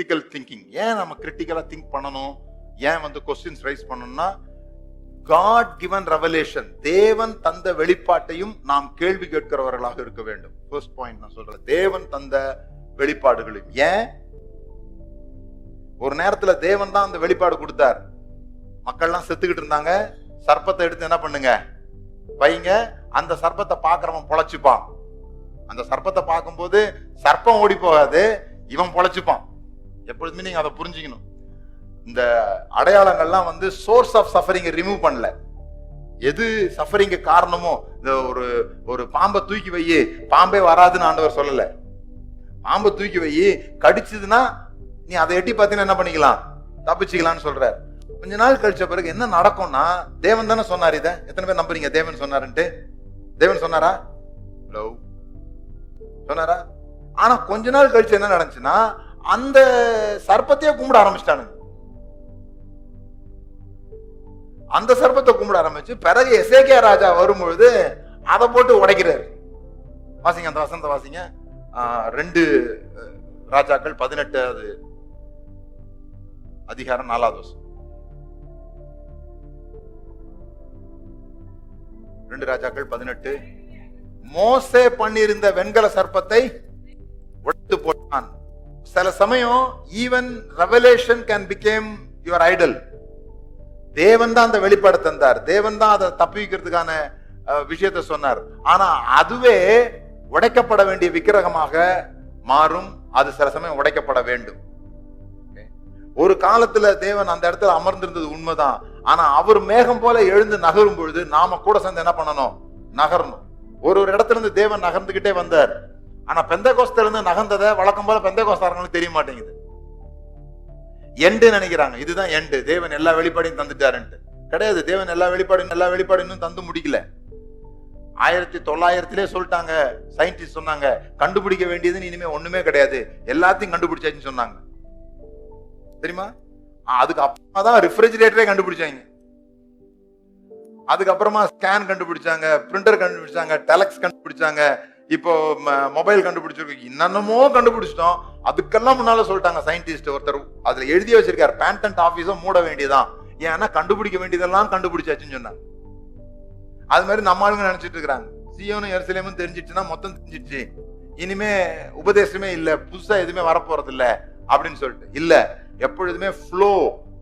Critical thinking. ஏன் நம்ம கிரிட்டிக்கலா think பண்ணணும், ஏன் வந்து கொஸ்டின்ஸ் ரைஸ் பண்ணணும்னா, God given revelation, தேவன் தந்த வெளிப்பாட்டையும் நாம் கேள்வி கேட்கிறவர்களாக இருக்க வேண்டும். ஃபர்ஸ்ட் பாயிண்ட் நான் சொல்றேன், தேவன் தந்த வெளிப்பாடுகளையும். ஏன் ஒரு நேரத்துல தேவன் தான் அந்த வெளிப்பாடு கொடுத்தார், மக்கள்லாம் செத்துக்கிட்டு இருந்தாங்க, சர்ப்பத்தை எடுத்து என்ன பண்ணுங்க வைங்க, அந்த சர்ப்பத்தை பார்க்கறவன் பொழைச்சுப்பான். அந்த சர்ப்பத்தை பார்க்கும்போது சர்ப்பம் ஓடி போகாது, இவன் பொழைச்சுப்பான். எப்பொழுதுமே நீங்க அதை புரிஞ்சுக்கணும். இந்த அடையாளங்கள்லாம் வந்து சோர்ஸ் ஆஃப் சஃபரிங் ரிமூவ் பண்ணல. எது சஃபரிங் காரணமோ, இந்த ஒரு பாம்பை தூக்கி வை, பாம்பே வராதுன்னு ஆண்டவர் சொல்லல. பாம்பை தூக்கி வை, கடிச்சதுன்னா நீ அதை எட்டி பார்த்தீங்கன்னா என்ன பண்ணிக்கலாம், தப்பிச்சுக்கலாம்னு சொல்றாரு. கொஞ்ச நாள் கழிச்ச பிறகு என்ன நடக்கும்னா, தேவன் தானே சொன்னார். இதை எத்தனை பேர் நம்புறீங்க? தேவன் சொன்னாருன்ட்டு. தேவன் சொன்னாரா? சொன்னாரா? ஆனா கொஞ்ச நாள் கழிச்சு என்ன நடந்துச்சுன்னா, அந்த சர்ப்பத்தையே கும்பிட ஆரம்பிச்சிட்டானுங்க. அந்த சர்ப்பத்தை கும்பிட ஆரம்பிச்சு பிறகு எசேக்கியா ராஜா வரும்பொழுது அதை போட்டு உடைக்கிறாரு. வாசிங்க அந்த வசனத்தை வாசிங்க. 2 ராஜாக்கள் 18வது அதிகாரம் 4வது வசனம். 2 ராஜாக்கள் 18. மோசே பண்ணியிருந்த வெண்கல சர்ப்பத்தை உடைத்து போட்டான். சில சமயம் even revelation can became your Idol. தேவன் தான் அந்த வெளிப்பாடு தந்தார், தேவன் தான் அதை தப்பிக்கிறதுக்கான விஷயத்தை சொன்னார். ஆனா அதுவே உடைக்கப்பட வேண்டிய விக்கிரகமாக மாறும். அது சில சமயம் உடைக்கப்பட வேண்டும். ஒரு காலத்துல தேவன் அந்த இடத்துல அமர்ந்திருந்தது உண்மைதான். ஆனா அவர் மேகம் போல எழுந்து நகரும் பொழுது நாம கூட சேர்ந்து என்ன பண்ணணும், நகரணும். ஒரு இடத்துல இருந்து தேவன் நகர்ந்துகிட்டே வந்தார். ஆனா பெந்தேகோஸ்துல இருந்து நகர்ந்ததை வழக்கம் போல பெந்தேகோஸ்தாரங்களுக்கு தெரிய மாட்டேங்குது. எண்டு நினைக்கிறாங்க, இதுதான் எண்டு, தேவன் எல்லா வெளிப்பாடையும் தந்துட்டாருன்ட்டு. கிடையாது, தேவன் எல்லா வெளிப்பாடும் இன்னும் தந்து முடிக்கல. 1900 சொல்லிட்டாங்க, சயின்டிஸ்ட் சொன்னாங்க, கண்டுபிடிக்க வேண்டியதுன்னு இனிமே ஒண்ணுமே கிடையாது, எல்லாத்தையும் கண்டுபிடிச்சாச்சுன்னு சொன்னாங்க. தெரியுமா? அதுக்கு அப்புறமா தான் ரெஃப்ரிஜிரேட்டரே கண்டுபிடிச்சாங்க. அதுக்கப்புறமா ஸ்கேன் கண்டுபிடிச்சாங்க, பிரிண்டர் கண்டுபிடிச்சாங்க, டெலக்ஸ் கண்டுபிடிச்சாங்க, இப்போ மொபைல் கண்டுபிடிச்சிருக்கோம், என்னென்னமோ கண்டுபிடிச்சிட்டோம். அதுக்கெல்லாம் முன்னால சொல்லிட்டாங்க சயின்டிஸ்ட் ஒருத்தர், அதுல எழுதி வச்சிருக்காரு, பேட்டன்ட் ஆபீஸ மூட வேண்டியதான், ஏன்னா கண்டுபிடிக்க வேண்டியதெல்லாம் கண்டுபிடிச்சாச்சுன்னு சொன்னாங்க. அது மாதிரி நம்ம ஆளுங்க நினைச்சிட்டு இருக்கிறாங்க, சீயோனும் எருசலேமும் தெரிஞ்சிச்சுன்னா மொத்தம் தெரிஞ்சிச்சு, இனிமே உபதேசமே இல்ல, புதுசா எதுவுமே வரப்போறது இல்ல அப்படின்னு சொல்லிட்டு. இல்ல, எப்பொழுதுமே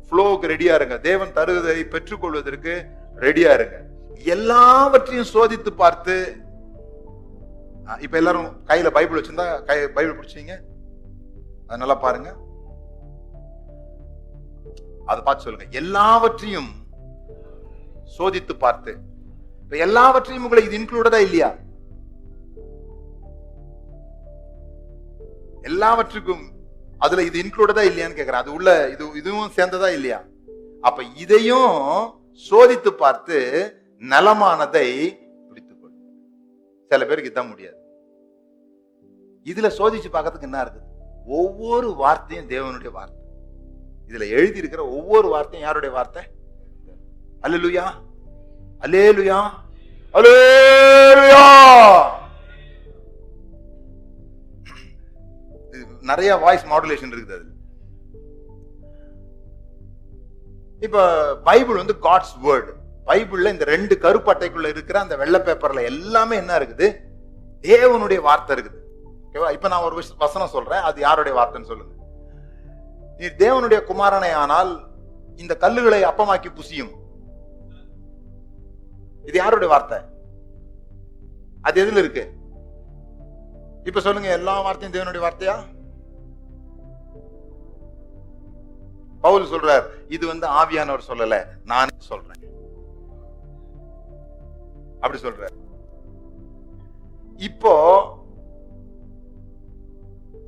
ஃப்ளோவுக்கு ரெடியா இருங்க. தேவன் தருவதை பெற்றுக்கொள்வதற்கு ரெடியா இருங்க. எல்லாவற்றையும் சோதித்து பார்த்து. இப்ப எல்லாரும் கையில பைபிள் வச்சிருந்தா பைபிள் பிடிச்சீங்க, அது நல்லா பாருங்க, அதை பார்த்து சொல்லுங்க. எல்லாவற்றையும் சோதித்து பார்த்து. இப்ப எல்லாவற்றையும் உங்களை இது இன்க்ளூடடா இல்லையா? எல்லாவற்றுக்கும் அதுல இது இன்க்ளூடடா இல்லையான்னு கேக்குறேன். அது உள்ள இதுவும் சேர்ந்ததா இல்லையா? அப்ப இதையும் சோதித்து பார்த்து நலமானதை பிடித்துக்கொள். சில பேருக்கு இதான் முடியாது. இதுல சோதிச்சு பார்க்கறதுக்கு என்ன இருக்குது? ஒவ்வொரு வார்த்தையும் தேவனுடைய வார்த்தை. இதுல எழுதி இருக்கிற ஒவ்வொரு வார்த்தையும் யாருடைய வார்த்தை? அல்லேலூயா, அல்லேலூயா, அல்லேலூயா. நிறைய வாய்ஸ் மாடுலேஷன் இருக்குது அதுல. இப்ப பைபிள் வந்து காட்ஸ் வேர்ட். பைபிள்ல இந்த 2 கருப்பட்டைக்குள்ள இருக்கிற அந்த வெள்ளை பேப்பர்ல எல்லாமே என்ன இருக்குது? தேவனுடைய வார்த்தை இருக்குது. ஓகேவா? இப்ப நான் ஒரு வசனம் சொல்றேன், அது யாருடைய வார்த்தைன்னு சொல்லுங்க. நீ தேவனுடைய குமாரனை ஆனால் இந்த கல்லுகளை அப்பமாக்கி புசியும். இது யாருடைய வார்த்தை? அது எதுல இருக்கு? இப்ப சொல்லுங்க, எல்லா வார்த்தையும் தேவனுடைய வார்த்தையா? பவுல் சொல்றார், இது வந்து ஆவியானவர் சொல்லல, நானே சொல்றேன், அப்படி சொல்ற. இப்போ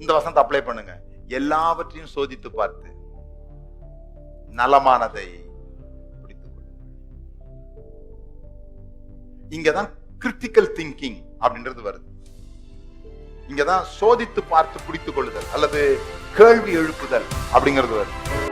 இந்த வசனத்தை அப்ளை பண்ணுங்க. எல்லாவற்றையும் சோதித்து பார்த்து நலமானதை பிடித்துக்கொள். இங்கதான் கிரிட்டிக்கல் திங்கிங் அப்படின்றது வருது. இங்கதான் சோதித்து பார்த்து பிடித்துக் கொள்ளுதல் அல்லது கேள்வி எழுப்புதல் அப்படிங்கிறது வருது.